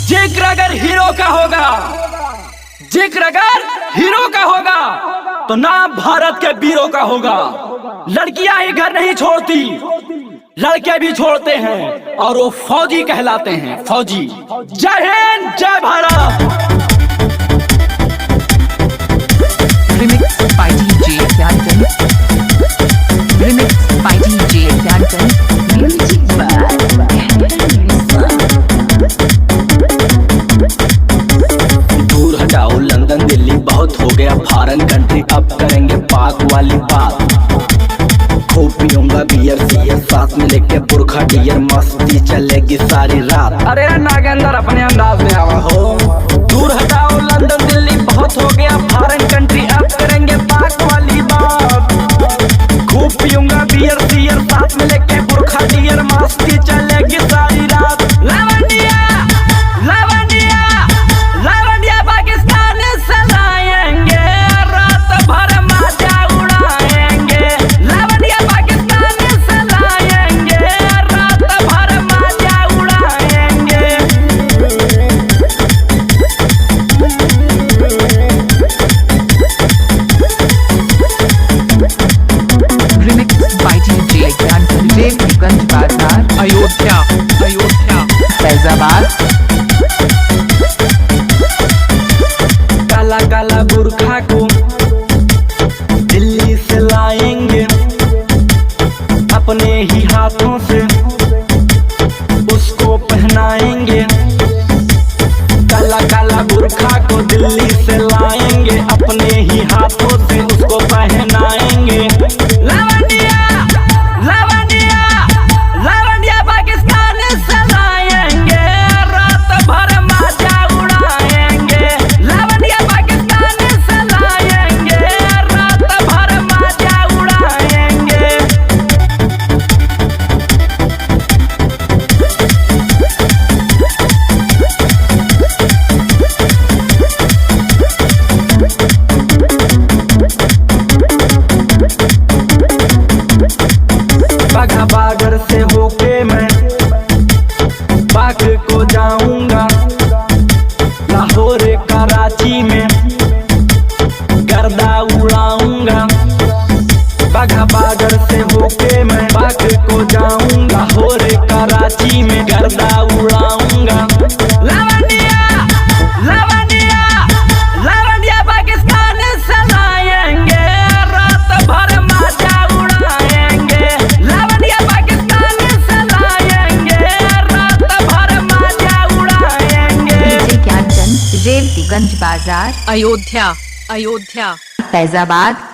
जिक्र अगर हीरो का होगा, जिक्र अगर हीरो का होगा तो नाम भारत के वीरों का होगा। लड़कियां ही घर नहीं छोड़ती, लड़के भी छोड़ते हैं और वो फौजी कहलाते हैं, फौजी। जय हिंद, जय Bharat. Remixed by DJ Danton. Remixed by DJ Danton. Music दूर हटाओ लंदन दिल्ली, बहुत हो गया फॉरेन कंट्री, अब करेंगे पाक वाली बात। खूब पीऊंगा बियर सियर, साथ में लेके बुरखा डियर, मस्ती चलेगी सारी रात। अरे नागेंद्र अपने अंदाज में आवा हो। दूर हटाओ लंदन दिल्ली, बहुत हो गया फॉरेन कंट्री, अब करेंगे पाक वाली बात। खूब पीऊंगा बियर सियर, साथ में लेके बुरखा डियर, मस्ती चलेगी सारी रात। लवंडिया लवंडिया लवंडिया पाकिस्तान से लाएंगे, रात भर मजा उड़ाएंगे। लवंडिया पाकिस्तान से लाएंगे, रात भर मजा उड़ाएंगे। Remixed by DJ Danton. Devganj बाजार, अयोध्या, अयोध्या, फैजाबाद। काला काला बुरखा को दिल्ली से लाएंगे, अपने ही हाथों से उसको पहनाएंगे। काला काला बुरखा को दिल्ली से लाएंगे, अपने ही हाथों से उसको पहनाएंगे। लवंडिया लवंडिया लवंडिया पाकिस्तान से लाएंगे, रात भर मजा उड़ाएंगे। लवंडिया पाकिस्तान से लाएंगे, रात भर मजा उड़ाएंगे। बाघा बागर से होके मैं बाग को जाऊंगा, लाहौर कराची में गर्दा उड़ाऊंगा। बाघा बागर से होके मैं बाग को जाऊंगा, लाहौर कराची में गर्दा उड़ाऊंगा। लवंडिया लवंडिया लवंडिया पाकिस्तान से लाएंगे, रात भर मजा उड़ाएंगे। लवंडिया पाकिस्तान से लाएंगे, रात भर मजा उड़ाएंगे। DJ Danton, देवगंज बाजार, अयोध्या, अयोध्या, फैजाबाद।